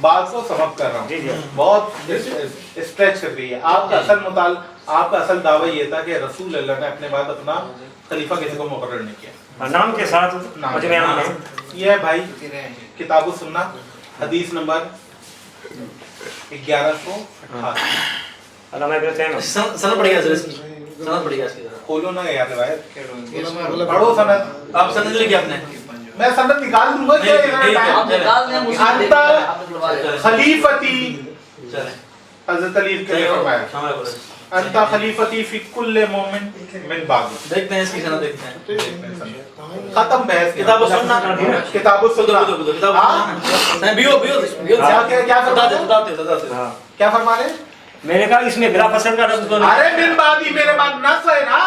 بات کو سمجھ کر رہا ہوں، بہت اسٹریچ کر رہی ہے. آپ کا اصل دعویٰ یہ تھا کہ رسول اللہ نے اپنے بعد اپنا خلیفہ کسی کو مقرر نہیں کیا نام کے ساتھ. یہ ہے بھائی کتاب السنہ حدیث نمبر 1158. علامہ ابن تیمیہ سند پڑھ گیا سر، سند پڑھ گیا اس کی ذرا کھولو نا یاد روایت پڑھو سند. آپ سند لے کے اپنے میں سند نکال دوں گا. خلیفتی حضرت علی نے فرمایا انت خلیفتی فی کل مومن من بعد. دیکھتے ہیں اس کی سند دیکھتے ہیں. ختم بحث. کتاب السنہ کتاب السنہ ہاں بیو کیا فرما رہے ہیں؟ میں نے کہا اس میں بلا فصل کا لفظ تو نہیں. ارے من بعد میرے بعد نص ہے نا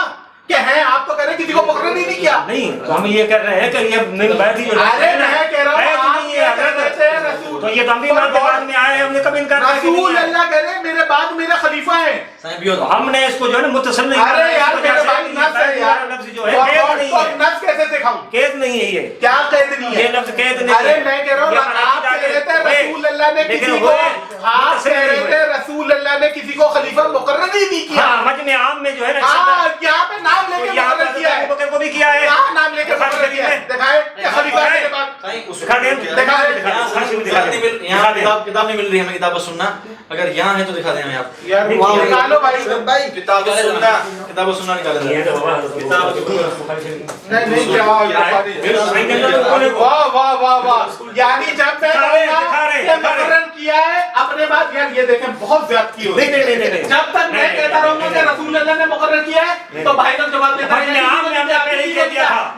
کہ ہیں آپ تو کہہ رہے ہیں کسی کو مقرر ہی نہیں کیا. نہیں تو ہم یہ کر رہے ہیں کہ یہ من بعد ہی جو ارے میں کہہ رہا ہوں آپ نہیں ہے رسول تو یہ تو ہم بھی بعد میں آئے ہم نے کب انکار کیا. رسول اللہ کہہ رہے ہیں میرے بعد میرے خلیفہ ہیں. ہم نے اس کو جو ہے نا متصل نہیں. ارے یار میرے بعد نص ہے یار. لفظ جو ہے نص کیسے سکھاؤں؟ قید نہیں ہے یہ. کیا قید نہیں ہے؟ یہ لفظ قید نہیں ہے. ارے میں کہہ رہا ہوں آپ کہہ رہے تھے رسول اللہ نے کسی کو آپ کہہ رہے تھے رسول اللہ نے کسی کو خلیفہ مقرر ہی نہیں کیا. ہاں مجمع عام میں جو ہے نا یہاں پہ نام لے کے مقرر کیا ہے. بکر کو بھی کیا ہے. کہاں نام لے کے مقرر کیا ہے؟ دکھائے کہ خلیفہ کے بعد کتاب نہیں مل رہی ہمیں کتاب السنہ. اگر یہاں ہے تو دکھا دیں ہمیں آپ. یار نکالو بھائی کتاب السنہ کتاب السنہ نکالے نہیں کیا واہ واہ واہ واہ. یعنی جب میں مقرر کیا ہے اپنے بعد یار یہ دیکھیں بہت زیادتی ہو رہی ہے. جب تک میں کہتا رہوں گا کہ رسول اللہ نے مقرر کیا ہے تو بھائی لوگ جواب دیتے ہیں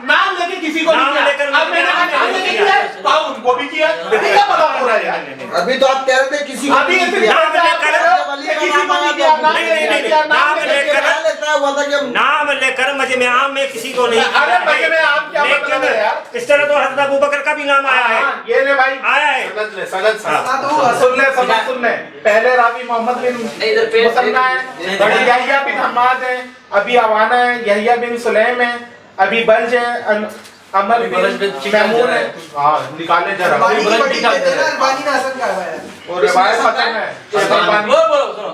نام لے کے کسی کو نہیں کیا. اب میں نے نام لے کے کیا ہے تو ان کو بھی کیا. کیا پتا ہو رہا ہے یار. ابھی تو آپ کہہ رہے تھے کسی کو ابھی نام لے کر مجمع عام میں کسی کو نہیں. ارے مجمع عام کیا مطلب ہے یار؟ اس طرح تو حضرت ابو بکر کا بھی نام آیا ہے. یہ لے بھائی آیا ہے. سن لے پہلے راوی محمد بن مسنہ ہے, بڑی یحییٰ بن حماد ہے, ابی عوانہ ہے, یحییٰ بن سلیم ہے, ابی بلج ہے, عمر بن میمون ہے. ہاں نکالے ذرا اور روایت ختم ہے.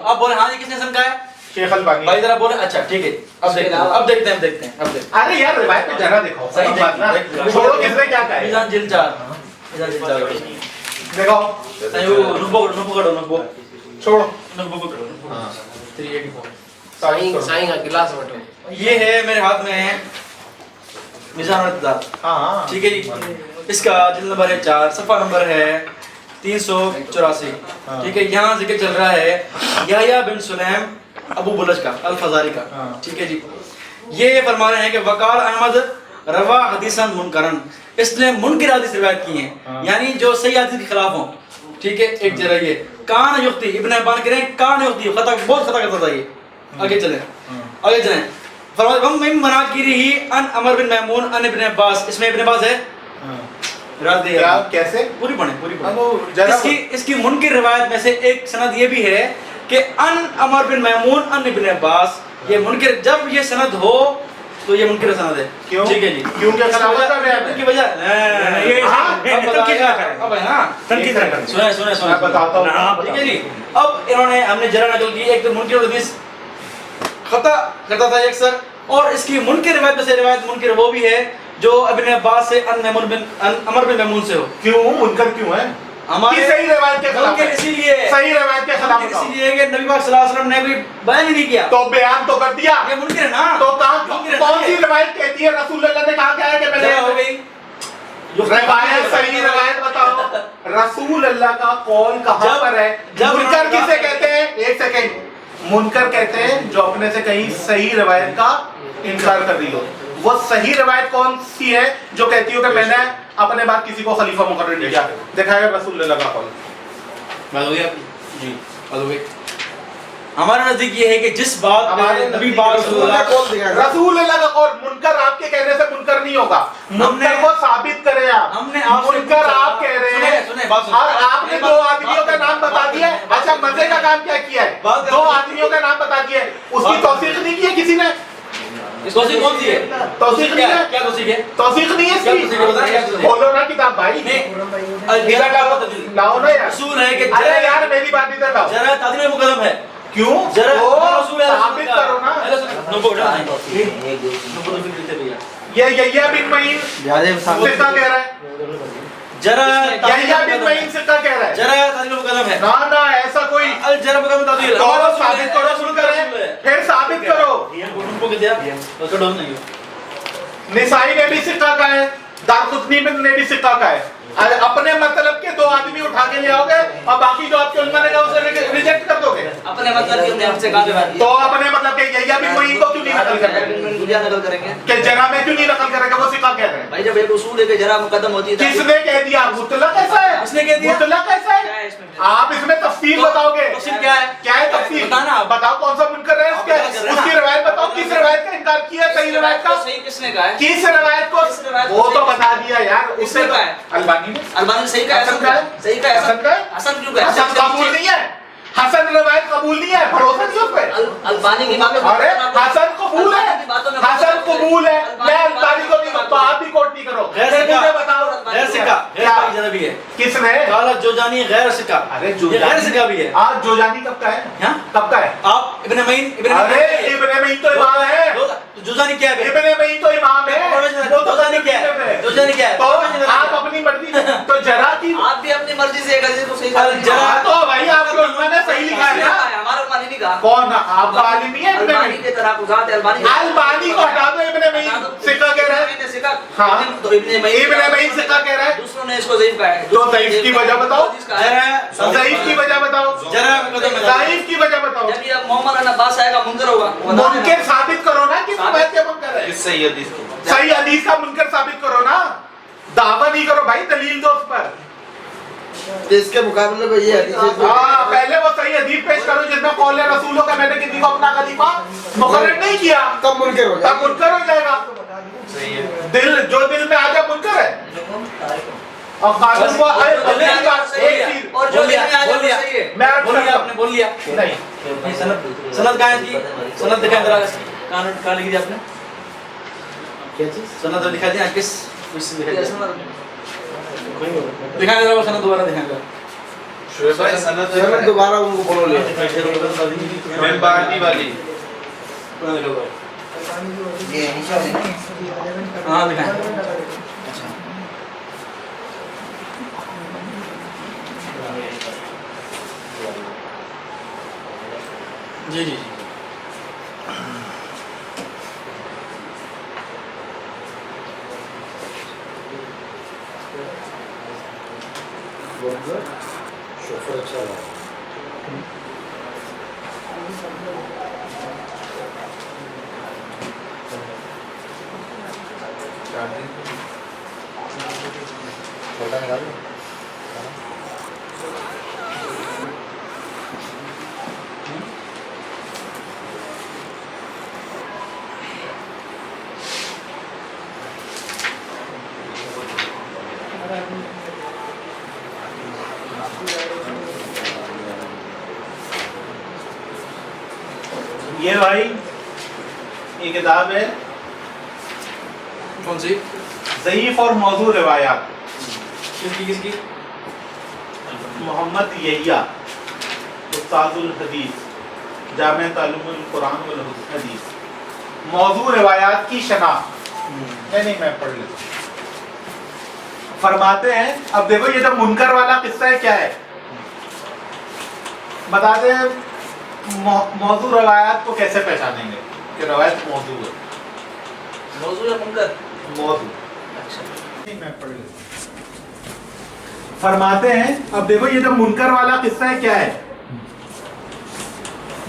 اب بولے ہاں جی کس نے حسن کہا ہے؟ شیخ البانی. بھائی ذرا بولے اچھا ٹھیک ہے اب دیکھتے ہیں. ارے یار روایت پہ ذرا دیکھو صحیح بات نا, چھوڑو کس نے کیا کہا ہے. میزان جلد 4 دیکھو نبو چھوڑو. ہاں 384 یہ ہے میرے ہاتھ میں ہے میزان الاعتدال. ہاں ٹھیک ہے جی, اس کا جلد نمبر ہے 4, صفحہ نمبر ہے 384. ٹھیک ہے, یہاں ذکر چل رہا ہے یحییٰ بن سلیم ابو بلج کا الفزاری کا. ٹھیک ہے جی, یہ فرما رہے ہیں کہ وقال احمد روا حدیثاً منکرن, اس نے منکر حدیث روایت کی ہیں یعنی جو صحیح حدیث کے خلاف ہوں. ٹھیک ہے, ایک جرا یہ کان یختی ابن حبان کریں کان یختی خطا بہت خطا کرتا تھا یہ. آگے چلیں فرماتے ہیں من مناکیرہ ان عمر بن میمون ان ابن عباس. اس میں ابن عباس ہے کیا کیسے پوری پڑھیں. اس کی منکر روایت میں سے ایک سند یہ بھی ہے کہ ان عمر بن میمون ان ابن عباس. یہ منکر جب یہ سند ہو تو یہ منکر سند ہے. کیوں؟ ٹھیک ہے جی, کیونکہ خلافت کا بیان کی وجہ سنیں بتاتا ہوں. ٹھیک ہے جی, اب انہوں نے ہم نے جرا نقل کی ایک تو منکر حدیث خطا کرتا تھا اکثر, اور اس کی منکر روایت میں سے روایت منکر وہ بھی ہے جو ابن عباس سے ان عمر بن میمون سے ہو. کیوں منکر کیوں ہے؟ ہمارے صحیح روایت کے خلاف منکر اسی لیے صحیح روایت کے خلاف اسی لیے کہ نبی پاک صلی اللہ علیہ وسلم نے کوئی بیان ہی نہیں کیا تو بیان تو کر دیا. یہ منکر ہے نا. تو کون سی روایت کہتی ہے رسول اللہ نے کہا کیا ہے کہ میں نے ہو گئی روایت صحیح روایت بتاؤ. رسول اللہ کا قول کہاں پر ہے؟ منکر کسے کہتے ہیں؟ ایک سیکنڈ, منکر کہتے ہیں جو اپنے سے کہیں صحیح روایت کا انکار کر رہی ہو. وہ صحیح روایت کون سی ہے جو کہتی ہو کہ میں نے اپنے بعد کسی کو خلیفہ مقرر نہیں کیا؟ دکھائے گا رسول اللہ کا قول. جی ہمارا نزدیک یہ ہے کہ جس بات نبی پاک رسول اللہ کا قول منکر آپ کے کہنے سے منکر نہیں ہوگا. منکر کو ثابت کرے آپ. ہم نے آپ سے منکر آپ کہہ رہے ہیں اور آپ نے 2 آدمیوں کا نام بتا دیا. اچھا مزے کا کام کیا کیا ہے؟ 2 آدمیوں کا نام بتا دیا ہے, اس کی توثیق نہیں کی ہے کسی نے. توثیق کون سی ہے؟ توثیق نہیں ہے، کیا توثیق ہے؟ توثیق نہیں ہے کیا اس توثیق ہے بتائیں، کیا کی، توثیق ہے؟ کھولو نا کتاب بھائی، ادھر لاؤ نا یار، اصول ہے کہ ارے یار میری بات ادھر لاؤ، ذرا تعظیم مقدم ہے، کیوں ذرا وہ رسول ہے، ثابت کرو نا، یہ بن معین سکہ کہہ رہا ہے، ذرا بن معین سکہ کہہ رہا ہے، ذرا تعظیم مقدم ہے، نا ایسا کوئی، ذرا مقدم تعظیم تو ثابت کرو، سن کریں پھر ثابت کرو، نسائی میں بھی سکہ کا ہے، دارقطنی میں بھی سکہ کا ہے، اپنے مطلب کے 2 آدمی اٹھا کے لے آؤ گے اور باقی جو آپ کے علماء نے کہا اسے ریجیکٹ کر دو گے، اپنے مطلب کی ہم سے کہا تو اپنے مطلب کہ یحییٰ بن معین کو کیوں نہیں نقل کر رہے نقل کریں گے کہ جرح میں کیوں نہیں نقل کرے گا، وہ سکہ کہہ رہے ہیں، بھائی جب ایک اصول ہے کہ جرا مقدم ہوتی ہے کس نے کہہ دیا، مطلق ایسا ہے، کس نے کہہ دیا؟ مطلق ایسا ہے، آپ اس میں تفصیل بتاؤ گے، تفصیل کیا ہے؟ کیا ہے تفصیل، بتانا آپ، بتاؤ کون سا منکر ہے، اس کی روایت بتاؤ، کس روایت کا انکار کیا، صحیح روایت کا، صحیح کس نے کہا ہے؟ کس روایت کو، وہ تو بتا دیا یار، اس نے کہا ہے؟ البانی نے، البانی نے صحیح کہا ہے، حسن کا ہے، صحیح کہا ہے، حسن کا ہے، حسن کیوں کہا ہے؟ حسن قبول نہیں ہے، حسن روایت قبول نہیں ہے، بھروسہ نہیں اس پہ، البانی کی باتوں ارے حسن قبول ہے، حسن قبول ہے، میں البانی کو نہیں تو آپ بھی کوٹ نہیں کرو، غیر پھر سکہ، مجھے بتاؤ غیر سکہ، غیر کیا؟ سکہ ذرا بھی ہے، کس نے، قال جوزانی غیر سکہ، ارے یہ غیر سکہ بھی ہے، آج جوزانی کب کا ہے، ہاں؟ کب کا ہے، آپ ابن معین ارے ابن معین تو امام ہے، جوزانی کیا ہے؟ ابن معین تو امام ہے، وہ تو جوزانی کیا ہے؟ جوزانی کیا ہے؟ تو آپ اپنی مرضی تو جرا کی آپ بھی اپنی مرضی سے ایک حدیث کو صحیح کہا جرا تو بھائی آپ کے علماء نے صحیح لکھا ہے نا، ہمارا البانی نہیں کہا، کون آپ کا عالم نہیں ہے ابن البانی معین، کے تناقضات البانی البانی کو ہٹا دو، ابن معین سکہ کہہ رہا ہے، ہاں تو ابن معین سکہ کہہ رہا ہے، دوسروں نے اس کو ضعیف کہا ہے، تو ضعیف کی وجہ بتاؤ، ذرا ضعیف کی وجہ بتاؤ، ذرا مقدم ہے، ضعیف کی وجہ بتاؤ، جب یہ محمد بن عباس آئے گا منکر ہوگا، منکر ثابت کرو نا کہ روایت کیا منکر ہے، صحیح حدیث کو صحیح حدیث کا منکر ثابت کرو نا، دعویٰ نہیں کرو بھائی، دلیل دو اس پر، اس کے مقابلے میں یہ حدیث ہاں پہلے وہ صحیح حدیث پیش کرو جس میں قول رسولوں کا میں نے کسی کو اپنا خلیفہ مقرر نہیں کیا، کب منکر ہو جائے تب منکر ہو جائے گا، صحیح ہے دل جو دل میں آ جائے منکر ہے، اور قانون وہ ایک چیز اور جو دل میں آ جائے وہ صحیح ہے، میں عرض بول لیا کرتا آپ نے، بول لیا ہوں، نہیں سند کہاں ہے جی؟ سند دکھائیں ذرا، کہاں لکھی تھی آپ نے؟ کیا چیز سند دکھا دیں، کس دکھائیں ذرا، وہ سند دوبارہ دکھائیں ذرا، شعیب بھائی سند سند دوبارہ ان کو بولو لے ممبارنی والی ہاں دکھائیں، جی جی شوفر اچھا ہے چھوٹا نکال دو یہ بھائی یہ کتاب ہے کون سی؟ ضعیف اور موضوع روایات، کس کی؟ محمد یحییٰ استاد الحدیث، جامع تعلم القرآن والحدیث، موضوع روایات کی شناخت، نہیں میں پڑھ لیتا ہوں، فرماتے ہیں، اب دیکھو یہ جو منکر والا قصہ ہے کیا ہے، بتاتے ہیں موضوع روایات کو کیسے پہچانیں گے کہ روایت موضوع ہے، موضوع یا منکر؟ موضوع، میں پڑھ لیتا ہوں، فرماتے ہیں، اب دیکھو یہ جو منکر والا قصہ ہے کیا ہے،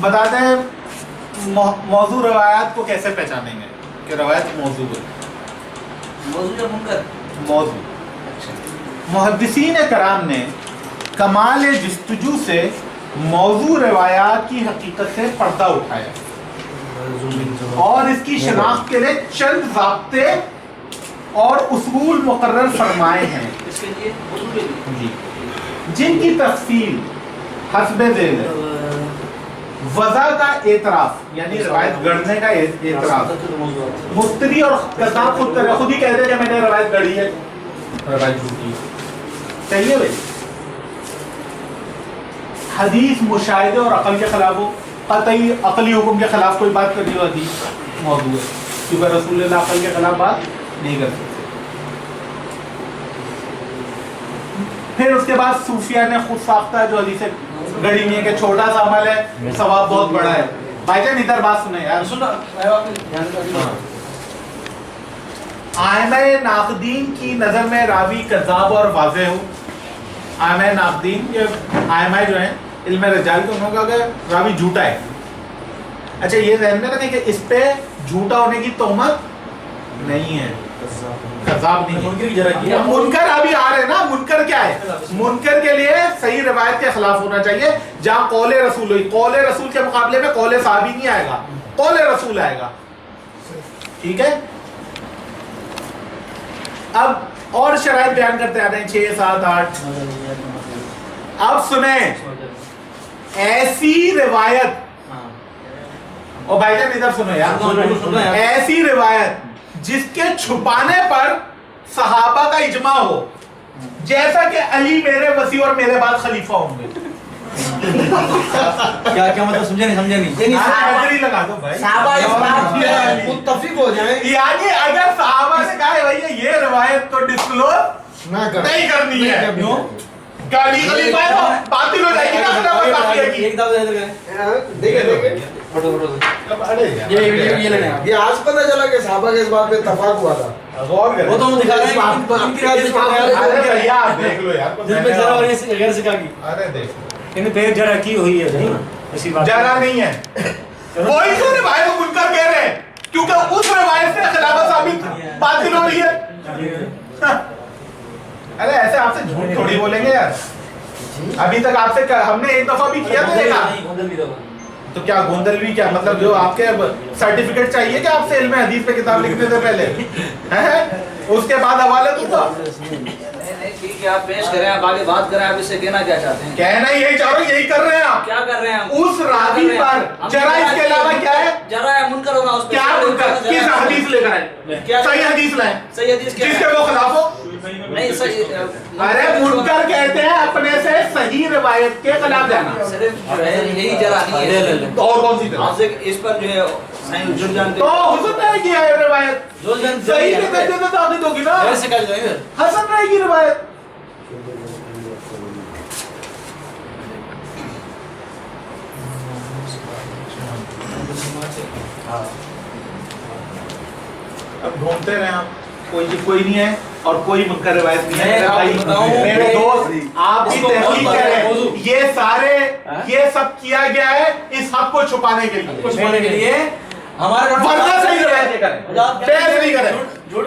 بتاتے ہیں موضوع روایات کو کیسے پہچانیں گے کہ روایت موضوع ہے، موضوع یا منکر؟ موضوع۔ محدثین کرام نے کمال جستجو سے موضوع روایات کی حقیقت سے پردہ اٹھایا اور اس کی شناخت کے لیے چند ضابطے اور اصول مقرر فرمائے ہیں، اس کے لیے اصول کے لیے جن کی تفصیل حسب ذیل ہے۔ वज़ा का एतराफ यानी रिवायत गढ़ने का एतराफ, मुफ्तरी और कज़ाब खुद करे, खुद ही कहते हैं कि मैंने रिवायत गढ़ी है, रिवायत झूठी है, सही है भाई। हदीस मुशाहिदे और अकल के खिलाफ हो, कतई अकली हुक्म के खिलाफ कोई बात करनी हो, हदीस मौजूद है, क्योंकि रसूलुल्लाह अकल के खिलाफ बात नहीं कर सकते। फिर उसके बाद सूफिया ने खुद साख्ता जो हदीस गढ़ी नहीं है कि छोटा सा अमल है सवाब बहुत बड़ा है। भाईजान इधर बात सुने यार, आइमाए नाक़दीन की नजर में रावी कज़ाब और वाज़े हो, आइमाए नाक़दीन ये आइमाए जो है इल्म रिजाल के उन्होंने कहा कि रावी झूठा है। अच्छा ये ध्यान में रखें कि इस पे झूठा होने की तोहमत नहीं है, कज़ाब नहीं है। मुनकर अभी आ रहे हैं ना, मुनकर क्या है, मुनकर के लिए सही रिवायत के खिलाफ होना चाहिए, जहां कौले रसूल हुई, कौले रसूल के मुकाबले में कौले साहबी नहीं आएगा, कौले रसूल आएगा, ठीक है। अब और शराइत बयान करते आ रहे हैं 6, 7, 8। अब सुने ऐसी रिवायत, और भाईजान इधर सुनो यार, ऐसी रिवायत जिसके छुपाने पर सहाबा का इजमा हो, जैसा कि अली मेरे वसी और मेरे बाद खलीफा होंगे। क्या मतलब समझे नहीं लगा दो भाई, साहबा इस बात पे मुत्तफिक हो जाए, यानी अगर सहाबा ने कहा है भैया ये रिवायत तो डिस्क्लोज नहीं करनी है, क्यों गाली खलीफा है तो बातिल हो जाएगी ना, खिलाफत बातिल की। एक दफा इधर गए देखे फोटो अरे ये लेने ये आज पता चला कि साहबा के इस बात पे इत्तेफाक हुआ था। गौर करें, वो तो हम दिखा रहे हैं इनकी राज से अरे भैया आप देख लो यार, दिल पे जरा और ये गैर सिखा की अरे देख इन पे जरा की हुई है नहीं ऐसी बात जरा नहीं है, वही तो रिवायत मुनकर कह रहे हैं, क्योंकि उस रिवायत से खिलाफत साबित बातिल हो रही है। अरे ऐसे आपसे झूठ थोड़ी बोलेंगे यार, अभी तक आपसे हमने एक दफा भी किया था, तो क्या गोंदलवी क्या मतलब जो आपके सर्टिफिकेट चाहिए क्या आपसे इल्म हदीस पे किताब लिखने से पहले हैं? उसके बाद हवाले दूंगा। ठीक है आप पेश करें, आप आगे बात करें, आप इससे कहना क्या चाहते हैं? कहना यही चाह रहा हूं, यही कर रहे हैं आप, क्या कर रहे हैं हम? उस रावी पर जरा इसके अलावा क्या है, जरा है मुनकर होना उस पे, क्या मुनकर, किस हदीस लेकर आए, क्या सही हदीस लाए सही हदीस क्या जिसके है? वो खिलाफ हो। नहीं सही, अरे मुनकर कहते हैं अपने से सही रिवायत के खिलाफ जाना, सिर्फ जो है यही जरा नहीं है, तो और कौन सी तरह आपसे इस पर जो है साईं जुड़ जानते तो हुसन ने किया है रिवायत, सही के दर्जे में ताक़ीद होगी ना, गैर सिखा जाए इधर हसन रहेगी रिवायत। अब ढूंढते रहे आप, कोई नहीं है और कोई मुनकर रिवायत नहीं है। मैं भाई, बताऊं, मेरे दोस्त आप भी इसको तहकीक बहुत करें, ये सारे ये सब किया गया है इस हक को छुपाने के लिए, कुछ बोलने के लिए हमारे वरना सही रिवायत करें, बहस नहीं करें। झूठ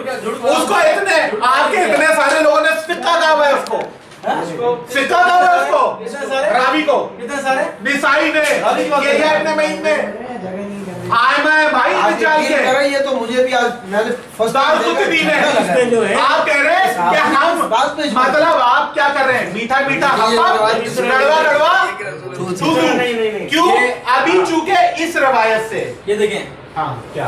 उसको इतने आपके इतने सारे लोगों ने सिक्का कहा हुआ है, उसको सिक्का कहा हुआ है उसको, कितने सारे रावी को, कितने सारे निसाई ने, रावी की बात ये करें। अपने महीन ने आए मैं भाई आज निकाल यकीन के करें, ये तो मुझे भी आज मैंने फर्स्ट दाल कुतुबी ने इसमें जो है आप कह रहे हैं कि हम बात पे मतलब आप क्या कर रहे हैं, मीठा मीठा लड़वा नहीं। क्यों अभी चूके इस रवायत से। ये देखें हाँ क्या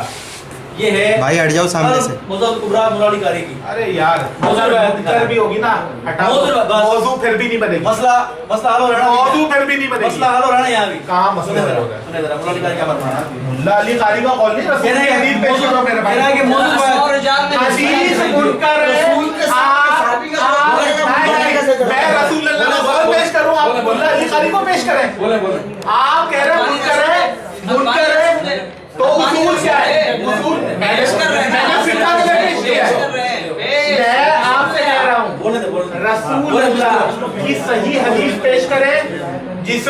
ये है भाई हट जाओ सामने से। मुज़फ़्फ़र कुबरा मुराली कारी की अरे यार मुझे भी होगी ना, हटा मौजू फिर भी नहीं बनेगी, मसला हल हो रहा है मौजू फिर भी नहीं बनेगी। मसला हल हो रहा है यहाँ भी कहाँ मसला हल हो रहा है? सुने जरा मुराली कारी क्या फरमाना मुल्ला अली कारी का कौल नहीं, रसूल की हदीस पेश करो मेरे भाई। कहना है कि मौजू और जान में हदीस मुनकर है, रसूल के साथ साहबी का मैं रसूल अल्लाह का कौल पेश करूं, आप मुल्ला अली कारी को पेश करें। बोले आप कह रहे हैं मुनकर है तो उसूल क्या है, उसूल मैंने सिक्का के लिए पेश किया है। मैं आपसे कह रहा हूं बोलने दे रसूल अल्लाह की सही हदीस पेश करें जिस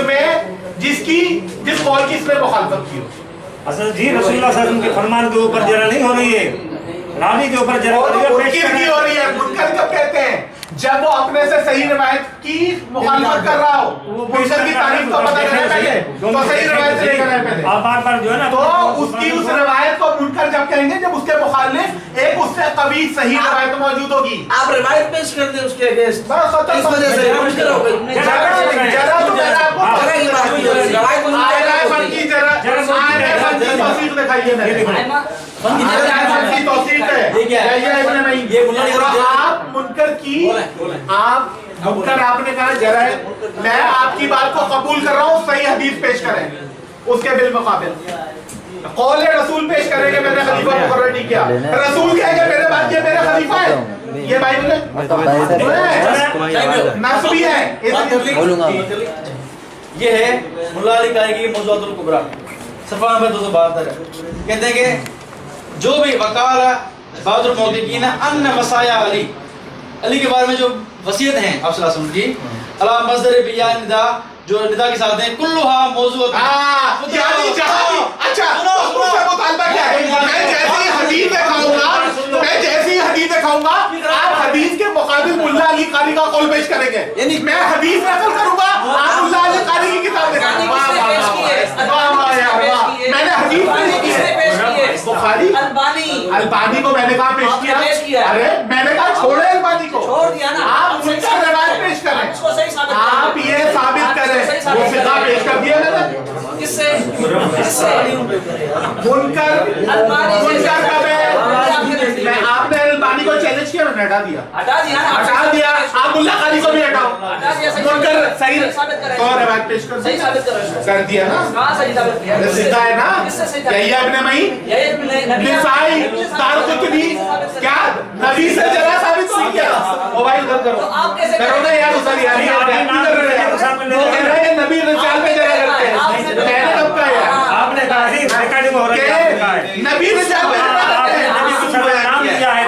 कौल की इसने मुखालफत की हो। असल जी रसूलुल्लाह सल्लल्लाहु अलैहि वसल्लम के फरमान के ऊपर जरा नहीं हो रही है, रावी के ऊपर जरा और पेश मुनकर की हो रही है। मुनकर कब कहते हैं, जब वो अपने से सही रिवायत की मुखालफत कर रहा हो, मुनकर की तारीफ को पता करें पहले, तो सही रिवायत से लेकर आए पहले। आप बार जो है ना तो उसकी उस रिवायत को मुनकर जब कहेंगे जब उसके मुखालिफ एक उससे कभी सही रिवायत मौजूद होगी। आप रिवायत पेश कर दें उसके अगेंस्ट, बस खत्म। इस वजह से मुश्किल हो गई। जरा तो मैंने आपको की बात की, रिवायत आयला फन की दिखाइए मेरे को। फन की जगह फन की तौसीक है। ये क्या है? यही इब्न मईन। ये मुल्ला नहीं और करते। आप मुनकर की आप मुनकर आपने कहा जरा है मैं आपकी बात को कबूल कर रहा हूँ, सही हदीस पेश करें उसके बिल मुकाबिल। कौल रसूल पेश करेंगे मैंने खलीफा मुकर्रर नहीं किया, रसूल कहेंगे मेरे बाद ये मेरा खलीफा है, ये बाइबल है नस्बी है। बोलूंगा ये है मुल्ला अली कारी की मौज़ूअतुल कुबरा, सफ़ा नंबर 272 है। कहते हैं कि जो भी वकाला बादुल मौक़िक़ीन अन्न वसाया अली के बारे में जो वसीयत हैं आप सल्लल्लाहु अलैहि वसल्लम की अला मस्दर बिया निदा, जो निदा के साथ हैं कुल्लुहा मौज़ूअत यानी जहां भी अच्छा उससे मुतालबा क्या है, मैं जैसी हदीस दिखाऊंगा मैं जैसी हदीस दिखाऊंगा आप हदीस के मुकाबिल मुल्ला अली कारी का कौल पेश करेंगे, यानी मैं हदीस नकल करूंगा आप मुल्ला अली कारी की किताब दिखाएंगे। वाह वाह वाह यार वाह, मैंने हदीस पेश की है बुखारी अल्बानी को मैंने कहा पेश किया, अरे मैंने कहा छोड़े अल्बानी को, छोड़ दिया ना, आप उनका रिवायत पेश करें, उसको सही साबित आप ये साबित करें वो फिदा पेश कर दिया मैंने किससे किससे मुनकर कब है? मैं आपने अल्बानी को चैलेंज किया मैंने हटा दिया हटा दिया आप मुल्ला कारी को भी हटाओ, हटा दिया, सही मुनकर सही साबित करें। तो रिवायत पेश कर सही साबित करो, कर दिया ना, कहाँ सही साबित किया? ये सीधा है ना, किससे सही साबित यही है इब्न मईन यही नबी निसाई दारकुतनी क्या नबी से जरा साबित नहीं किया। मोबाइल बंद करो, तो आप कैसे करो ना यार उधर यार ये कर रहे हैं वो कह रहे हैं नबी रिसाल पे जरा करते हैं, मैंने कब कहा यार आपने कहा ही रिकॉर्डिंग हो रही है, नबी रिसाल पे जरा करते हैं, नबी को नाम दिया है,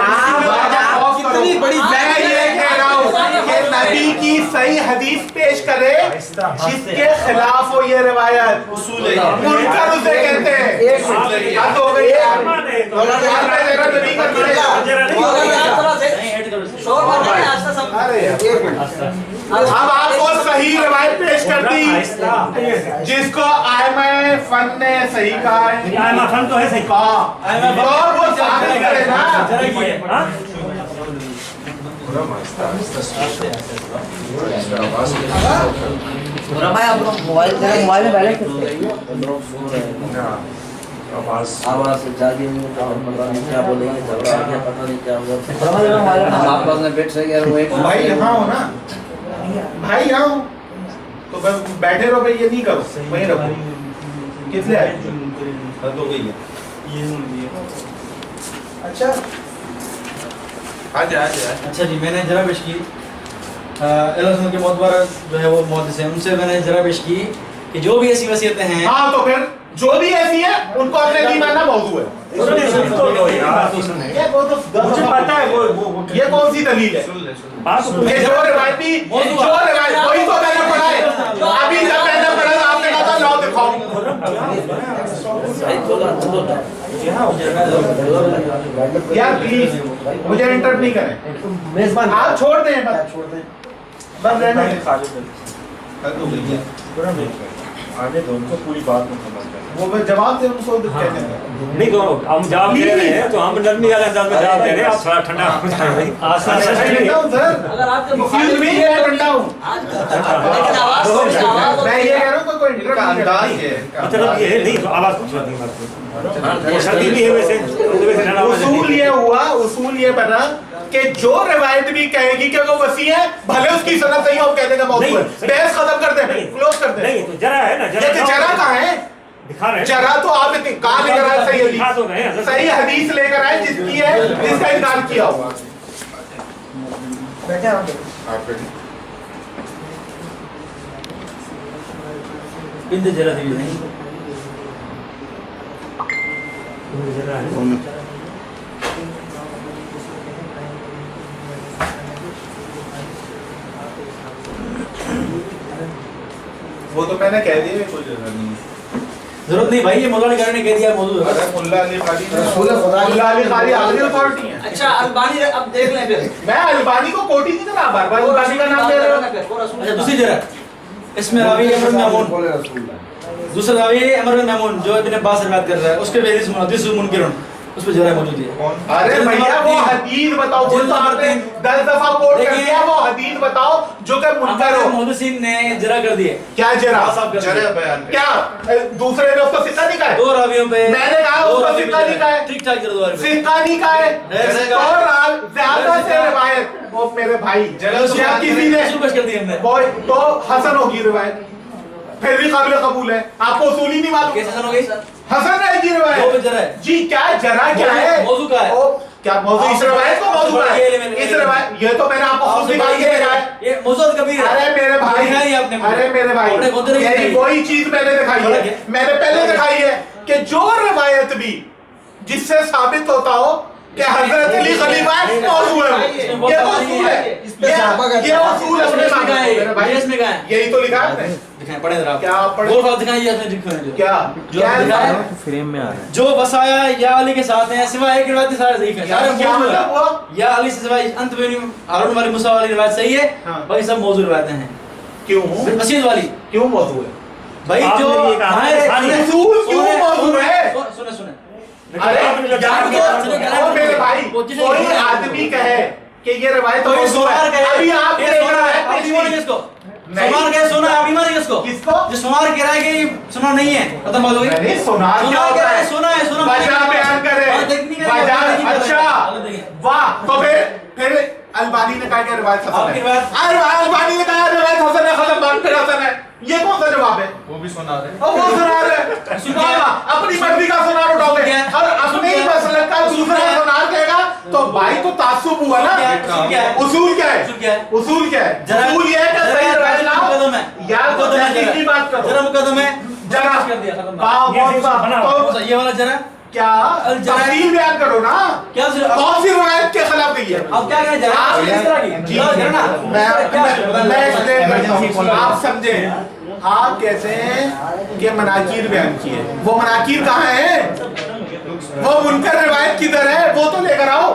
कितनी बड़ी मैं ये कह रहा हूँ कि नबी की सही हदीस पेश करे जिसके खिलाफ हो ये रिवायत मुनकर उसे कहते हैं। बात हो गई यार, जरा नबी का शोर मत करें, आस्ते सब अरे यार अब आपको सही रिवायत पेश कर दी जिसको आयमा फन ने सही कहा है, आयमा फन तो है सही कहा और वो साबित करे ना। हाँ? मोबाइल में बैलेंस आवाज से जागी पता नहीं क्या बोलेंगे, झगड़ा आ गया, पता नहीं क्या हुआ। हम आप लोग ने बेट से गया वो एक भाई यहाँ हो ना, भाई यहाँ हो तो बैठे रहो भाई, ये नहीं करो वहीं रखो। किस लिए आए? हद हो गई है। अच्छा अच्छा जी, मैंने जरा पेश की एलसन के मोतबर जो है वो मुहद्दिस हैं, उनसे मैंने जरा पेश की कि जो भी ऐसी वसीयतें हैं हाँ तो फिर जो भी ऐसी है उनको अपने नहीं मानना मौजूद है। मुझे पता है वो ये कौन सी दलील है? ये जो रिवायती जो रिवायत वही तो मैंने पढ़ा है, अभी जब मैंने पढ़ा था आपने कहा था लाओ दिखाओ। यार प्लीज मुझे इंटरप्ट नहीं करें, मेजबान आप छोड़ दें बस रहना आगे दो उनको पूरी बात में समझ वो जवाब दे उनको कहते हैं नहीं तो हम जवाब दे रहे हैं तो हम नरमी वाले अंदाज में जवाब दे रहे हैं, आप थोड़ा ठंडा हो जाए आसान ठंडा हूं सर, अगर आपके Excuse me, मैं ठंडा हूं। लेकिन आवाज मैं ये कह रहा हूं कोई इंटरप्ट नहीं करना। मतलब ये है नहीं तो आवाज कुछ नहीं बात वो सर्दी भी है वैसे ठंडा हो उसूल ये हुआ, उसूल ये बना कि जो रिवायत भी कहेगी कि वो वसी है भले उसकी सनद सही हो, कह देगा मौजूद है, बहस खत्म कर दे, क्लोज कर दे। नहीं तो जरा है ना, लेकिन जरा कहाँ है? दिखा रहे हैं जरा तो आप इतनी कहाँ लेकर आए सही दिखा तो रहे हैं हदीस? सही हदीस लेकर आए जिसकी है जिसका इनकार किया हुआ। बिंद जरा सी भी नहीं जरा है वो तो मैंने कह दिया कोई जरूरत नहीं, जरूरत नहीं भाई, ये मुल्ला अली कारी ने कह दिया मौजूद है। अरे मुल्ला अली कारी रसूल खुदा की- मुल्ला अली कारी आखिरी अथॉरिटी है। अच्छा अल्बानी अब देख लें फिर मैं अल्बानी को कोट ही नहीं करा, बार बार अल्बानी का नाम ले रहे हो। अच्छा दूसरी जरा इसमें रावी अमर बिन मामून, बोले रसूल दूसरा रावी अमर बिन मामून जो इब्न अब्बास से बात कर रहा है, उसके वेरिस मुहद्दिस मुनकिरुन اس پہ جرح موجود ہے. ارے بھیا وہ حدیث بتاؤ, وہ تو آپ نے 10 دفعہ کوٹ کر دیا, وہ حدیث بتاؤ جو کہ منکر ہو. محدثین نے جرح کر دیے. کیا جرح؟ جرح بیان کیا دوسرے نے اس کو ثقہ نہیں کہا ہے؟ 2 راویوں پہ میں نے کہا اس کو ثقہ نہیں کہا ہے, ٹھیک ٹھاک جرح ثقہ نہیں کہا ہے. اور زیادہ سے روایت وہ میرے بھائی یا کسی نے پیش کر دی ہم نے. تو حسن ہوگی روایت, پھر بھی قابل قبول ہے. آپ کو اصول ہی نہیں معلوم. کیسے حسن ہو گئی؟ حسن رہے گی دو پہ روایت جرح ہے. جی. کیا جرح کیا ہے؟ موضوع کا ہے. کیا موضوع اس روایت کو موضوع ہے؟ اس روایت یہ تو میں نے آپ کو خود دکھائی ہے. یہ موضوع کبیر ہے. ارے میرے بھائی, ارے میرے بھائی, یہی وہی چیز میں نے دکھائی ہے. میں نے پہلے دکھائی ہے کہ جو روایت بھی جس سے ثابت ہوتا ہو کہ حضرت علی خلیفہ موضوع ہے, یہ اصول ہے. یہ اصول اس میں کہا ہے. یہی تو لکھا ہے. دکھائیں پڑھیں ذرا. کیا پڑھیں؟ وہ بات دکھائیں. یہ اس میں دکھائیں جو کیا جو دکھائیں فریم میں آ رہا ہے. جو وصایا یا علی کے ساتھ ہیں سوائے ایک روایت سارے ضعیف ہیں. سارے کیا موضوع مطلب ہیں. ہوا؟ یا علی سے سوائے انت بن ہارون والی موسیٰ والی روایت صحیح ہے, باقی سب موضوع روایتیں ہیں. کیوں مسجد والی کیوں موضوع ہے؟ بھائی آپ جو نے یہ کہا ہے، ساری اصول کیوں موضوع ہے؟ سنیں سنیں ارے وہ میرے بھائی, کوئی آدمی کہے کہ یہ روایت کوئی موضوع سوار ہے, کہے ابھی آپ یہ دیکھ سوار رہا ہے ہے ابھی مانی کس کو نہیں. سوار کہے سونا ہے ابھی مانی کس کو کس کو؟ جو سوار کہہ رہا ہے کہ یہ سونا نہیں ہے ختم بات ہو گئی. نہیں, سنار کیا سونا کہہ ہوتا رہا ہے ہے؟ سونا ہے سونا وجہ بیان کرے, وجہ. اچھا واہ, تو پھر البانی نے کہا کہ روایت آپ حسن کی ہے. روایت البانی نے کہا روایت حسن ہے, ختم بات, پھر حسن ہے. یہ کون سا جواب ہے؟ وہ بھی سنا رہے. اور وہ سنار ہے. سنار اپنی مرضی کا سنار اٹھاؤ گے اور اپنے ہی مسلک کا دوسرا سنار کہے گا تو بھائی تو تعصب ہوا نا. اصول کیا ہے؟ اصول کیا ہے؟ اصول یہ ہے کہ صحیح روایت لاؤ یا تو تحقیق کی بات کرو. ذرا مقدم ہے جرا کر دیا ختم. تو یہ والا جرا کیا تفصیل بیان کرو نا. کیا کون سی روایت کے خلاف گئی ہے؟ اب کیا کہیں جرا اس طرح کی جی میں ایکسپلین کرتا ہوں, آپ سمجھیں. آپ کہتے ہیں کہ مناکیر بیان کیے, وہ مناکیر کہاں ہیں؟ وہ منکر روایت کدھر ہے؟ وہ تو لے کر آؤ.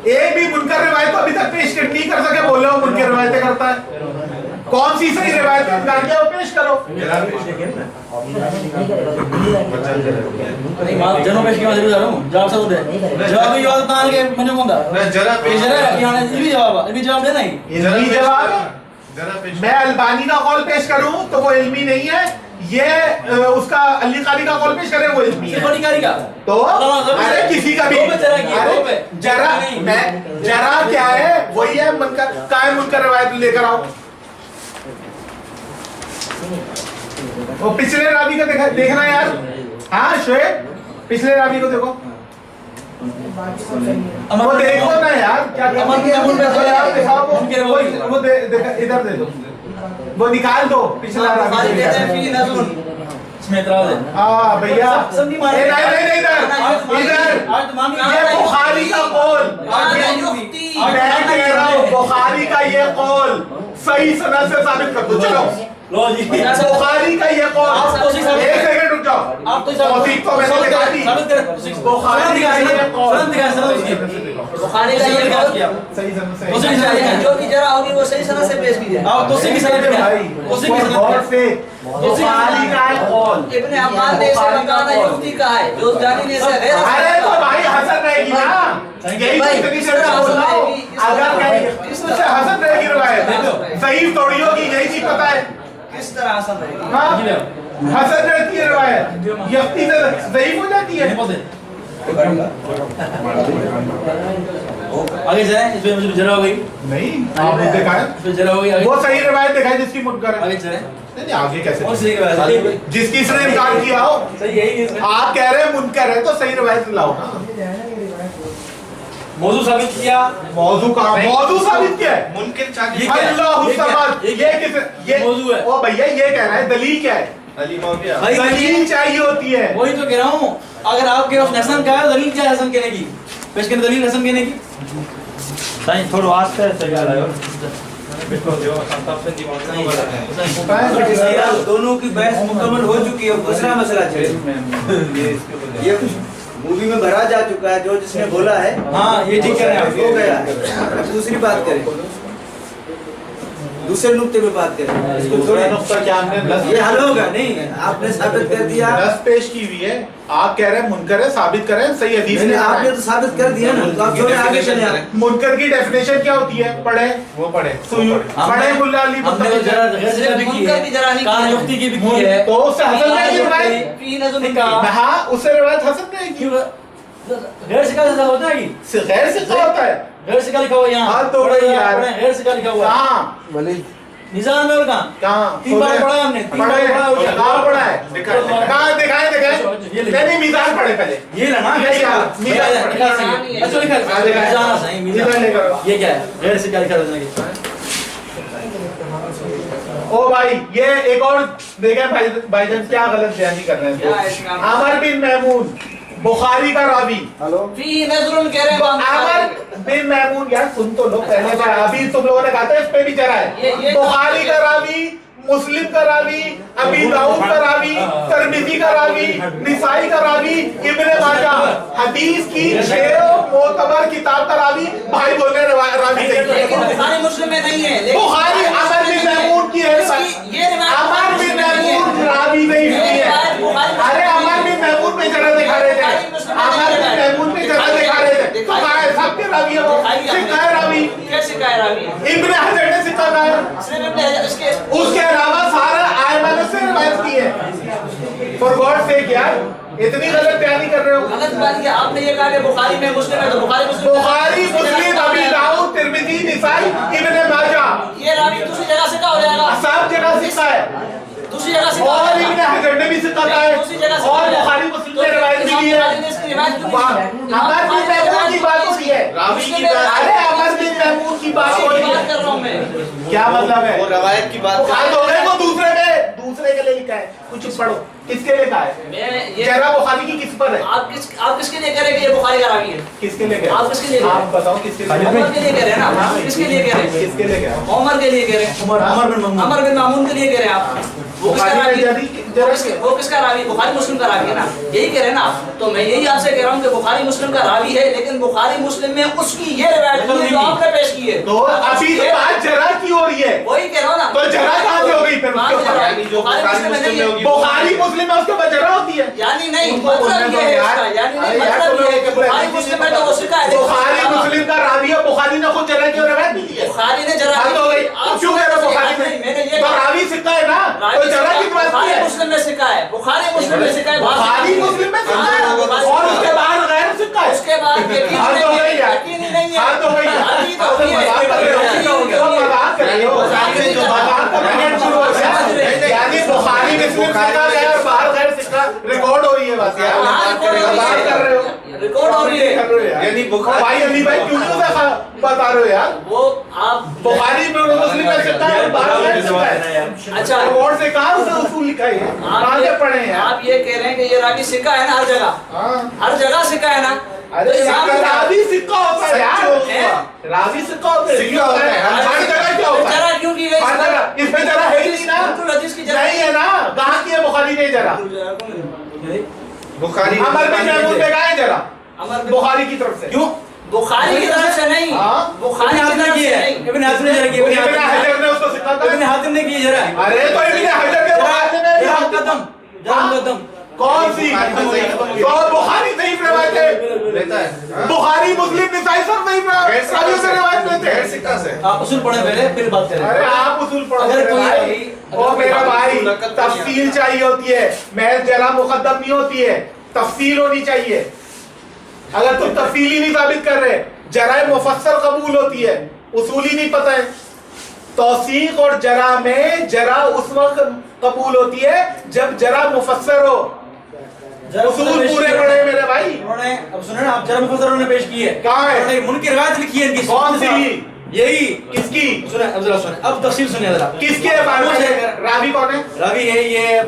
ایک بھی منکر روایت کو ابھی تک پیش نہیں کر سکے, بولے وہ منکر روایتیں کرتا ہے. کون سی صحیح روایت انکار کیا وہ پیش کرو. جنوں پیش کیا ضرور جا رہا ہوں جواب سے دے جواب یہ بات مان کے میں نے کہوندا جرا پیش یہاں یہ بھی جواب ہے, یہ بھی جواب دینا ہی. علمی جواب جرا پیش. میں البانی کا قول پیش کروں تو وہ علمی نہیں ہے, یہ اس کا علی قاری کا قول پیش کرے وہ علمی ہے. بڑی کاری کا تو ارے کسی کا بھی جرا کیا ہے, وہی ہے منکر. قائم منکر روایت لے کر آؤ. وہ پچھلے راوی کا دیکھنا یار. ہاں شعیب, پچھلے راوی کو دیکھو, وہ دیکھو نا یار. کیا ادھر دے دو, وہ نکال دو پچھلا راوی. اس میں اعتراض ہے. ہاں بھیا نہیں ادھر یہ بخاری کا قول, میں کہہ رہا ہوں بخاری کا یہ قول صحیح سند سے ثابت کر دو. چلو لو جی بخاری کا یہ قول, ایک سیکنڈ رک جاؤ. آپ تو توثیق تو میں نے دکھا دی. بخاری کا یہ قول بخاری کا یہ قول صحیح سند سے جو کی جرا ہوگی وہ صحیح سند سے پیش کیجیے. آپ تو کی سند بھائی, غور سے بخاری کا یہ قول. ابن عمار نے اسے مکانہ یفتی کہا ہے, جو جانی نے اسے غیر ارے تو بھائی حسن رہے گی نا, یہی اتنی دیر میں بول رہا ہوں. اگر کہیں اس سے حسن رہے گی روایت, ضعیف توڑی ہوگی, یہی چیز پتا ہے. کس طرح حسن رہے گی؟ ہاں حسن رہتی ہے روایت, یفتی سے ضعیف ہو جاتی ہے. آگے جائیں, اس میں مجھے جرا ہو گئی. نہیں آپ نے دیکھا ہے اس میں جرا ہو گئی. وہ صحیح روایت دکھائی جس کی منکر ہے. آگے چلیں. نہیں آگے کیسے, اور صحیح روایت جس کی اس نے انکار کیا ہو. صحیح یہی ہے. آپ کہہ رہے ہیں منکر ہے تو صحیح روایت لاؤ نا. موضوع ثابت کیا, موضوع کا موضوع ثابت کیا ہے. منکر چاہیے. یہ کیا ہے؟ اللہ الصمد, یہ کس یہ موضوع ہے. او بھیا یہ کہہ رہا ہے دلیل کیا ہے. علی موقع بھائی دلیل چاہیے ہوتی ہے. وہی تو کہہ رہا ہوں. اگر آپ کے اس حسن کا ہے دلیل کیا ہے حسن کہنے کی, پیش کریں دلیل حسن کہنے کی. تھوڑا واسطے سے گیا ہے. دونوں کی بحث مکمل ہو چکی ہے, دوسرا مسئلہ چلے. یہ مووی میں بھرا جا چکا ہے, جو جس نے بولا ہے ہاں یہ ٹھیک کہہ رہے ہیں آپ. ہو گیا ہے, دوسری بات کریں. दूसरे नुक्ते पे बात करें, इसको दूसरा थोड़ा नुक्ता क्या हमने नस ये हल होगा नहीं, आपने साबित कर दिया, नस पेश की हुई है, आप कह रहे हैं मुनकर है, साबित करें सही हदीस मैंने में आ रहा आपने है। तो साबित कर दिया ना, तो आप थोड़े आगे चले आ रहे हैं। मुनकर की डेफिनेशन क्या होती है? पढ़े वो पढ़े पढ़े मुल्ला अली हमने तो जरा गैर की भी मुनकर की जरा नहीं कान की है। युक्ति की भी की है। तो उससे हसन में की रिवायत, फी नज़्म का हाँ उससे रिवायत हसन में की, गैर सिका से होता है कि से गैर से क्या होता है? गैर सिका लिखा हुआ यहाँ। हाँ, तो वही यार। गैर सिका लिखा हुआ है। कहाँ निजाम में और कहाँ? कहाँ 3 बार पढ़ा है हमने, 3 बार पढ़े पढ़ा है उसे। कहाँ पढ़ा है? कहाँ दिखाए दिखाए नहीं मीज़ान पढ़े पहले, ये लेना ये क्या? मीज़ान पढ़े। अच्छा लिखा है। निजाम सही मीज़ान लेकर आओ। ये क्या है? गैर सिका लिखा होता है। ओ भाई ये एक और देखें भाईजान क्या गलत बयानी कर रहे क्या है हैं। इसका? अमर बिन महमूद बुखारी का रावी, फी नज़्रुन कह रहे हैं हम। अमर बिन महमूद, यार सुन तो लो पहले से, अभी तुम लोगों ने कहा था इस पे भी चढ़ा है। ये तो बुखारी का रावी, मुस्लिम का रावी, अबी दाऊद का रावी, तिरमिज़ी का रावी, निसाई का रावी, इब्ने माजाह, हदीस की 6 मोतबर किताब का रावी, भाई बोल रहे हैं रावी सही लेकिन है। बुखारी मुस्लिम में नहीं है, लेकिन बुखारी अमर बिन महमूद की है, ये रिवायत अमर बिन महमूद रावी नहीं हुई है। अरे अमर बिन महमूद में जरा दिखा रहे थे, अमर बिन महमूद में जरा दिखा रहे थे, तो कहाँ है? सबके रावी है वो, सिक्का है रावी, कैसे कह रावी है? इब्ने हजर ने सिक्का कहा है, सिर्फ इब्ने हजर इसके उसके अलावा सारा आयमा ने से रिवायत की है। फॉर गॉड सेक यार, इतनी गलत बयानी कर रहे हो। गलत बात है, आपने ये कहा कि बुखारी में मुस्लिम है, तो बुखारी मुस्लिम बुखारी, मुस्लिम, अबी दाऊद, तिरमिज़ी, निसाई, इब्ने माजाह, ये रावी दूसरी जगह से का हो जाएगा, सब जगह सिक्का है। दूसरी जगह से का हो और जाएगा। इब्ने हजर ने भी सिक्का कहा है, दूसरी जगह से और बुखारी मुस्लिम ने रिवायत भी की है। बुखारी ने इसकी रिवायत क्यों वाह, की? अमर बिन महमूद की बात हो रही है, रावी की मुस्लिम में- बात, अरे अमर बिन महमूद की बात हो रही बात है। कर रहा हूँ मैं। क्या मतलब है? वो रवायत की बात बात हो गई, वो दूसरे के लिए लिखा है, कुछ पढ़ो किसके लिए लिखा है? मैं ये जरा बुखारी की किस पर है? आप किसके लिए कह रहे हैं कि ये बुखारी का रावी है? किसके लिए कह रहे आप किसके लिए कह रहे आप हैं? बताओ किसके लिए? उमर के लिए कह रहे हैं ना? किसके लिए कह रहे हैं? किसके लिए कह रहे हैं? उमर के लिए कह रहे हैं। उमर बिन महमूद। अमर बिन मामून के लिए कह रहे हैं आप। वो किसका बुखारी रावी में है? जरी- वो किसका रावी? बुखारी मुस्लिम का रावी है ना, यही कह रहे हैं ना आप। तो मैं यही आपसे कह रहा हूँ कि बुखारी मुस्लिम का रावी है, लेकिन बुखारी मुस्लिम में उसकी ये रिवायत नहीं है जो आपने पेश की है। तो अभी तो बात जरा की हो रही है, वही कह रहा हूँ ना। तो जरा कहाँ से हो गई फिर? कहाँ से उसके हो गई? जो बुखारी मुस्लिम में नहीं है। होगी, बुखारी मुस्लिम में उसके बाद जरा होती है। यानी नहीं, उनको बोलने मतलब दो ये है यार। इसका, यानी नहीं, अरे यार, मतलब तो ये है कि लोग बुखारी मुस्लिम में तो वो सिक्का है, लेकिन बुखारी उसका- मुस्लिम का रावी है, बुखारी ने खुद जरा की रिवायत नहीं दी है। बुखारी ने जरा बात हो गई, आप क्यों कह रहे हो बुखारी नहीं, में? मैंने ये तो कहा- रावी सिक्का है ना, तो जरा की बात बुखारी है। मुस्लिम में सिक्का है, बुखारी मुस्लिम में सिक्का है, बुखारी मुस्लिम में सिक्का है, और उसके बाद गैर सिक्का है। उसके बाद यकीन हाँ तो नहीं वही है, यार। यकीन ही नहीं है। हाँ तो वही यार। अभी तो आप तो वही है। मजाक कर रहे हो, यकीन ही नहीं है। आप मजाक कर रहे हो, मजाक का पीरियड शुरू हो गया। यानी बुखारी मुस्लिम सिक्का गया और बाहर गैर सिक्का रिकॉर्ड हो रही है बात यार। हाँ, मजाक कर रहे हो, रिकॉर्ड हो रही है। कर रहे हो यार। यानी बुखारी- भाई अली भाई क्यों बता रहे हो यार? वो आप बुखारी में मुस्लिम में सिक्का है और बाहर गैर सिक्का है। अच्छा रिकॉर्ड से कहा उसे उसूल लिखा है, कहाँ से पढ़े हैं यार? आप ये कह रहे हैं कि ये रावी सिक्का है ना हर जगह, हाँ। हर जगह सिक्का है ना। अरे तो इमाम सिक्का रावी सिक्का होता है यार, हैं? रावी सिक्का होता है, सिक्का होता है, हर जगह क्या होता है? जरा क्यों की गई? हर जगह इसमें जरा है ही नहीं ना, बिल्कुल हदीस की जरा नहीं है ना, कहाँ की है बुखारी में जरा? बुखारी अमर बिन महमूद में कहा है जरा अमर बिन- बुखारी की तरफ से? क्यों? बुखारी की तरफ से नहीं, हाँ? बुखारी की तरफ से नहीं। इब्न हातिम ने जरा की, इब्ने हजर ने उसको सिक्का इब्न कहा। हातिम ने की जरा। अरे तो इब्ने हजर के मुकाबले में भी जरा हम मुकद्दम, जरा हाँ? मुकद्दम। कौन सी? तो बुखारी सही रिवायत है, लेता है बुखारी मुस्लिम निसाई सब सही रावियों से रिवायत लेते गैर हैं। सिक्का से आप उसूल पढ़े पहले, फिर बात करें। अरे आप उसूल पढ़ो अगर मेरे कोई- भाई, अगर ओ कोई मेरा बात- भाई, नकल तो तफसील चाहिए होती है, महज जरा मुकद्दम नहीं होती है, तफसील होनी चाहिए। अगर तुम तफसील ही नहीं साबित कर रहे, जरा मुफस्सर कबूल होती है, उसूल ही नहीं पता है। तौसीक और जरा में जरा उस वक्त कबूल होती है जब जरा मुफस्सर हो। उसूल पूरे पढ़े मेरे भाई। उन्होंने अब सुने ना, आप जरा मुफस्सर ने पेश की है। कहाँ है? उन्होंने मुनकर रिवायत लिखी है इनकी। कौन सी? यही किसकी? सुने, अब जरा सुने, अब तफसील सुनिए जरा। किसके बारे में? रावी कौन है? रावी है ये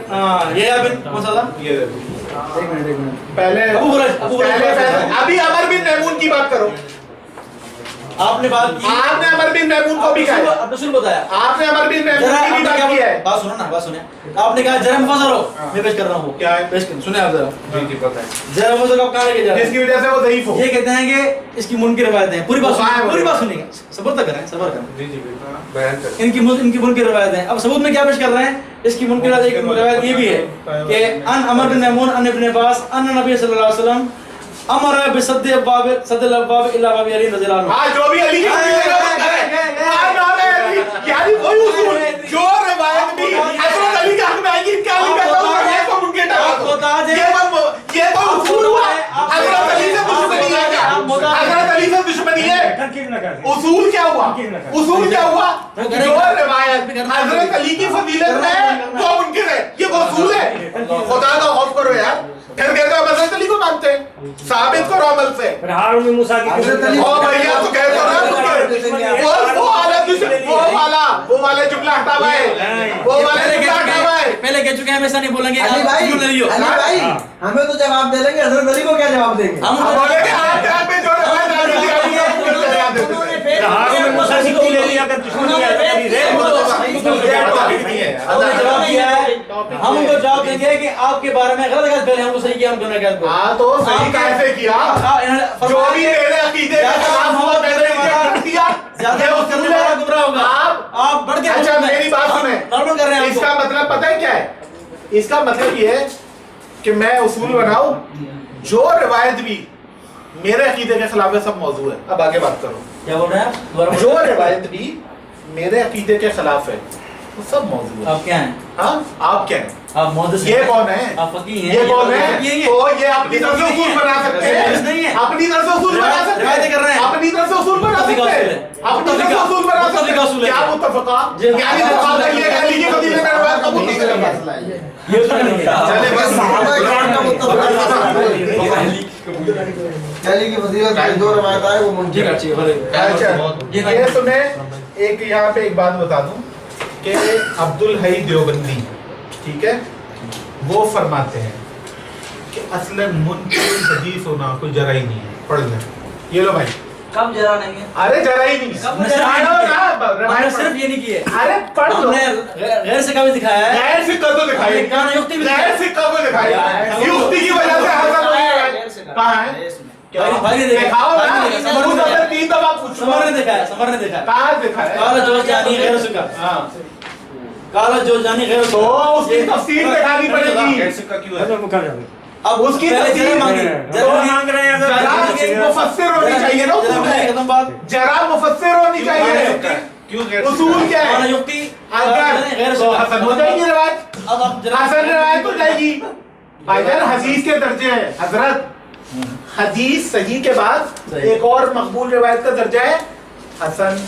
बिन कौन सा था? एक मिनट। पहले अबू हुरैरा, पहले अभी अमर बिन महमूद की बात करो। आपने बात की, आपने अमर बिन महमूद को भी कहा है। आपने सुन बताया। आपने अमर बिन महमूद जरा की भी आपने बात क्या की है। बात सुनो ना, बात सुने। आपने कहा जरा मुफस्सर हो, मैं पेश कर रहा हूँ। क्या है? पेश कर, सुने आप जरा। जी पता है जरा मुफस्सर को आप कहाँ लेके जा रहे हैं? जिसकी वजह से वो ज़ईफ हो। ये कहते हैं कि इसकी मुनकिर रवायतें हैं। पूरी बात वो कहाँ है सुनिए, पूरी वो? बात सुनिएगा, सब्र तक करें, सब्र करें। जी जी बिल्कुल बयान कर। इनकी मुनकिर रवायतें हैं। अब सबूत में क्या पेश कर रहे हैं? इसकी मुनकिर एक रवायत ये भी है कि अन अमर बिन मैमून अन इब्न अब्बास अन नबी सल्लल्लाहु अलैहि वसल्लम अमर बिसद्द अब्वाब सद्दल अब्वाब इल्ला बाब अली रज़ियल्लाहु अन्हु। हाँ जो भी अली की यानी वही उसूल जो रिवायत भी हज़रत अली के हक में आएगी, क्या अली कहता हूँ मैं तो उनके ये तो उसूल हुआ। हज़रत अली से दुश्मनी है क्या? हज़रत अली से दुश्मनी है? तनकीद न कर। उसूल क्या हुआ? उसूल क्या हुआ? जो रिवायत हज़रत अली की फजीलत में वो मुनकिर है, ये वो उसूल है। खुदा का खौफ करो यार। फिर कहते हो हज़रत अली को मानते हैं, साबित करो अमल से। फिर हारून मूसा की हज़रत अली- ओ भैया तो कहते हो ना वो वाला जुमला हटा हुआ है, वो वाला जुमला हटा हुआ है। पहले कह चुके हैं, हमेशा नहीं बोलेंगे। अली भाई, अली भाई हमें तो जवाब दे लेंगे, हज़रत अली को क्या जवाब देंगे? हम अब बोलेंगे आप यहाँ पे जो रिवायत आ रही है, हारून मूसा की ले लिया कर दुश्मनी है जवाब दिया है। हम उनको जवाब देंगे कि आपके बारे में गलत गलत पहले हमको सही किया, हम क्यों गलत बोले? हाँ तो सही कैसे किया? जो भी मेरे अकीदे के खिलाफ हुआ मैंने रिजेक्ट दिया। ज्यादा ये बात करने उसूल है। वाला गुमराह होगा। आप बढ़ के अच्छा बोल रहे हैं। मेरी बात हम सुने, नॉर्मल कर रहे हैं इसका आपको। मतलब पता है क्या है? इसका मतलब ये है कि मैं उसूल बनाऊं जो रिवायत भी मेरे अकीदे के खिलाफ है, सब मौजूद है। अब आगे बात करो। क्या बोल रहे हैं आप? दोबारा जो बोलिए। रिवायत भी मेरे अकीदे के खिलाफ है वो सब मौजूद है। आप क्या हैं? हाँ आप क्या हैं? आप मुहद्दिस ये हैं? कौन है? आप फकीह हैं? ये कौन है? ये तो ये अपनी तरफ से उसूल बना सकते मुहद्दिस नहीं हैं, है। अपनी तरफ से उसूल बना सकते रिवायतें कर रहे हैं। अपनी तरफ से उसूल बना सकते मुत्तफिका हैं, उसूल है। अपनी तरफ से उसूल बना सकते मुत्तफिका उसूल हैं। है। क्या मुत्तफिका? जी, यानी मुखालिफ ये अली की फजीलत में रिवायत कबूल नहीं करेगा। ये उसूल नहीं है। चले बस अली की फजीलत में जो रवायत है वो मुनकिर है। ठीक है, भले। अच्छा ये सुने, एक यहाँ पे एक बात बता दूं कि अब्दुल हई देवबंदी, ठीक है, वो फरमाते हैं कि असलन मुनकिर हदीस होना कोई जरा ही नहीं है। पढ़ लें, ये लो भाई। कब जरा नहीं है? अरे जरा ही नहीं कब है। जरा पढ़ो ना, हमने रिवायत सिर्फ पढ़ो। ये नहीं किए, अरे पढ़ लो। हमने गैर से कभी दिखाया है। गैर सिक्का तो दिखाई, हमने कान युक्ति भी गैर सिक्का को दिखाई, युक्ति की वजह से हासिल हुई है। कहाँ है? क्या भाई ने देखा, दिखाओ ना, भाई ने देखा, समर ने मुझसे देखा। 3 दफा पूछो। समर ने देखा है, समर ने देखा है। कहाँ दिखा है? काला जो जानी गैर सुका, हाँ काला जो जानी गैर तो उसकी तफसीर दिखानी पड़ेगी। अब उसकी पहले तफसीर जरा मांगी, जरा मांग रहे हैं जरा एक मुफस्सिर होनी चाहिए ना उसूल में। खत्म बात। जरा मुफस्सिर होनी चाहिए। क्यों उसूल क्या काला है? युक्ति अगर गैर तो सुका। हसन हो जाएगी रिवायत, अब आप जरा हसन रिवायत हो जाएगी। भाईजान हदीस के दर्जे हैं हजरत, हदीस सही के बाद एक और मकबूल रिवायत का दर्जा है हसन।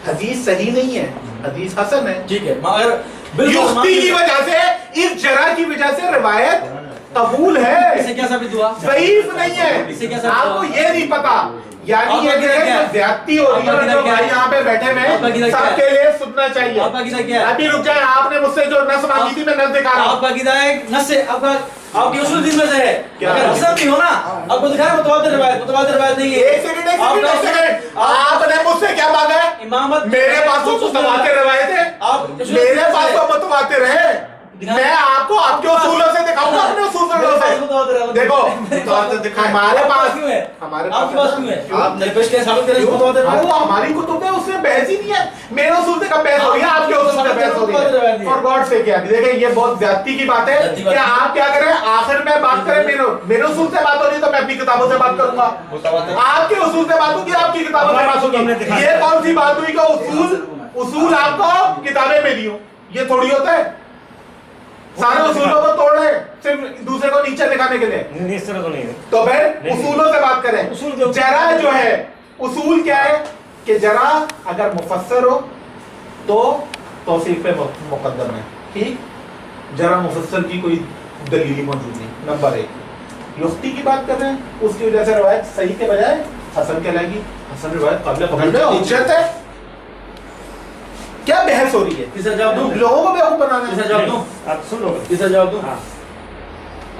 हदीस सही नहीं है, हदीस हसन है। ठीक है, मगर बिल्कुल युक्ति की वजह से, इस जरा की वजह से रिवायत कबूल है, इससे क्या साबित हुआ? ज़ईफ नहीं इससे क्या है। समझ आपको हुआ? ये नहीं पता, यानी आपका ये गिरा क्या है? ज्यादती हो रही है। आपका और जो गिरा क्या भाई है? यहाँ पे बैठे हुए आपका गिरा हैं क्या है? सबके लिए सुनना चाहिए। आपका गिरा क्या है? अभी रुक जाए, आपने मुझसे जो नस मांगी थी मैं नस दिखा रहा हूँ। आपका गिदा है नस से, आपका आपकी उसूल दिन में से है। क्या? अगर हसन भी हो ना, आपको दिखाया मुतवातिर रिवायत नहीं है। एक सेकंड आपका आपने मुझसे क्या मांगा है? इमामत मेरे पास तो मुतवातिर रिवायत है, आप मेरे पास तो मुतवातिर है। मैं आपको आपके उसूलों से दिखाऊंगा, अपने उसूलों से। देखो हमारे पास क्यों है? हमारे आपके पास क्यों है? आप निर्पेश के साबित करें क्यों? मुतवातिर हाँ, वो हमारी कुतुब है, उसमें बहस ही नहीं है। मेरे उसूल से कब बहस हो रही है? आपके उसूल से बहस हो रही है। फॉर गॉड से क्या, देखिए ये बहुत ज्यादती की बात है कि आप क्या करें, आखिर में बात करें मेरे उसूल से बात हो रही है तो मैं अपनी किताबों से बात करूंगा, आपके उसूल से बात होगी, आपकी किताबों से बात होगी। ये कौन सी बात हुई कि उसूल आपको किताबें मिली हो? ये थोड़ी होता है। सारे उसूलों को तोड़ रहे सिर्फ दूसरे को नीचे दिखाने के लिए। इस तरह तो नहीं है। तो फिर उसूलों से बात करें। उसूल के ऊपर- जरा जो है, उसूल क्या है कि जरा अगर मुफस्सर हो तो तौसीफ पे मुकद्दम है, ठीक। जरा मुफस्सर की कोई दलील मौजूद नहीं। नंबर 1 युक्ति की बात कर रहे हैं, उसकी वजह से रिवायत सही के बजाय हसन कहलाएगी। हसन रिवायत काबिल कबूल है, हुज्जत है। क्या बहस हो रही है? किसका जवाब दूं? लोगों को बेवकूफ बनाना किसका है। जवाब दूं? आप सुन लो। किसका जवाब दूं? हाँ।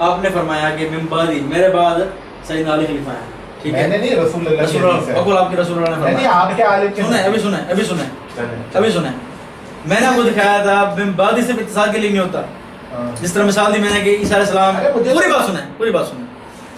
आपने फरमाया कि मिन बादी, मेरे बाद सैयदना अली खलीफा है, ठीक है? मैंने नहीं, रसूलुल्लाह की हदीस है। बिल्कुल आपके रसूल ने नहीं, फरमाया। आपके आलिम के सुने, अभी सुने, अभी सुने, अभी सुने। میں نے آپ کو دکھایا تھا من بعد صرف اتصال کے لیے نہیں ہوتا. جس طرح مثال دی میں نے کہ عیسیٰ علیہ السلام, پوری بات سنیں, پوری بات سنیں.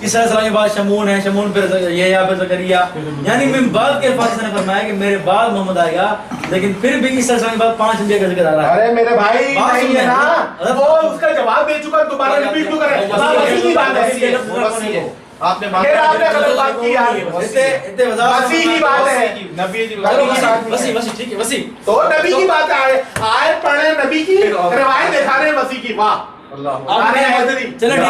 عیسیٰ علیہ السلام کے بعد شمون ہے, شمون پھر یحییٰ پھر زکریا, یعنی من بعد کے الفاظ نے فرمایا کہ میرے بعد محمد آئے گا, لیکن پھر بھی عیسیٰ علیہ السلام کے بعد 5 انبیاء کا ذکر آ رہا ہے. ارے میرے بھائی بات نہیں سنیے ہے نا, وہ اس کا جواب دے چکا, دوبارہ ریپیٹ کیوں کرے؟ وسیع کی بات ہے, آپ نے پھر آپ نے غلط بات کی یار. وسیع کی بات ہے, وسیع ٹھیک ہے, وسیع تو نبی کی بات ہے, آیت پڑھے نبی کی, روایت دکھا رہے ہیں وسیع کی. واہ چلیں ٹھیک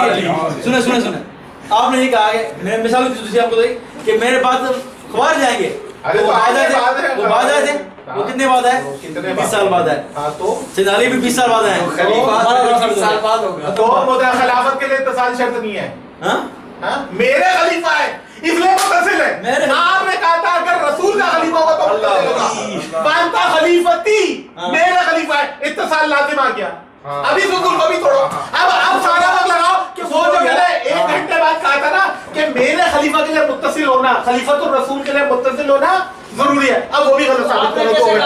ہے, سنیں. آپ نے یہ کہا کہ میں مثال کی آپ کو دی کہ میرے بعد خوارج جائیں گے. وہ بعد آئے تھے, وہ کتنے بعد آئے؟ 20 سال بعد آئے. تو سیدنا علی بھی 20 سال بعد آئے. تو خلافت کے لیے اتصال شرط نہیں ہے. میرے خلیفہ ہے اس لیے متصل ہے. آپ نے کہا تھا اگر رسول کا خلیفہ ہوگا تو متصل ہوگا. بانتا خلیفتی میرا خلیفہ ہے, اتصال لازم آ گیا. ابھی رسول کو بھی توڑو. اب سارا وقت لگاؤ کہ وہ جو میں نے 1 گھنٹے بعد کہا تھا نا کہ میرے خلیفہ کے لیے متصل ہونا, خلیفۃ الرسول کے لیے متصل ہونا ضروری ہے, اب وہ بھی غلط ثابت کرو. 2 گھنٹہ,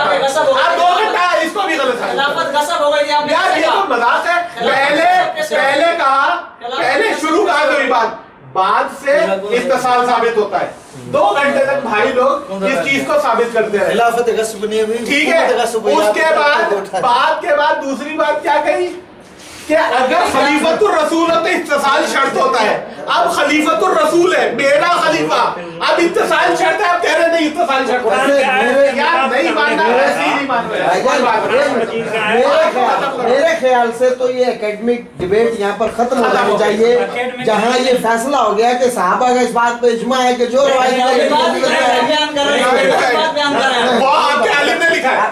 اب 2 گھنٹہ اس کو بھی غلط ثابت کرو. خلافت غصب ہو گئی آپ نے. یار یہ تو مذاق ہے. پہلے کہا, پہلے شروع کہا تو بات, بعد سے اتصال ثابت ہوتا ہے. 2 گھنٹے تک بھائی لوگ اس چیز کو ثابت کرتے ہیں. خلافت غصب نہیں ہوئی, ٹھیک ہے, اس کے بعد دوسری بات کیا کہی کہ اگر خلیفۃ الرسول ہو تو اتصال شرط ہوتا ہے. اب خلیفۃ الرسول ہے میرا خلیفہ, اب اتصال شرط ہے, اب کہہ رہے نہیں اتصال شرط ہے. یار نہیں ماننا, ایسے ہی نہیں مان رہے. میرے خیال سے تو یہ اکیڈمک ڈیبیٹ یہاں پر ختم ہو جانی چاہیے, جہاں یہ فیصلہ ہو گیا کہ صحابہ کا اس بات پہ اجماع ہے کہ جو بیان کر رہے ہیں. وہ آپ کے عالم نے لکھا ہے.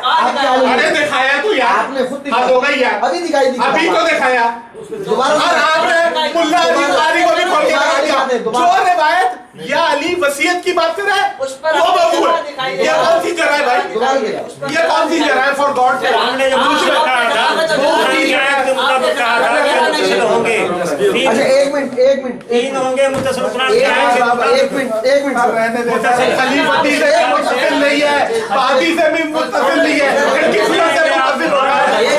ارے دکھایا تو یار, آپ نے خود اب ہو گئی یار, ابھی دکھائی دی, ابھی تو دکھایا. دوبارہ اور آپ نے ملا علی قاری کو بھی کھول کے لگا دیا. جو روایت یا علی وصیت کی بات کر رہا ہے وہ موضوع ہے. یہ کون سی جرح ہے بھائی, یہ کون سی جرح ہے فار گاڈ. ہم نے جو کچھ کہا تھا دوسری آیت کے مطابق کہا تھا کہ متصل ہوں گے. اچھا ایک منٹ 3 ہوں گے متصل. ایک منٹ رہنے دے. خلیفتی سے متصل نہیں ہے, پادی سے بھی متصل نہیں ہے, پھر کس طرح سے متصل ہو رہا ہے؟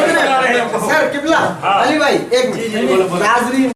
سر قبلہ علی بھائی ایک منٹ, ناظرین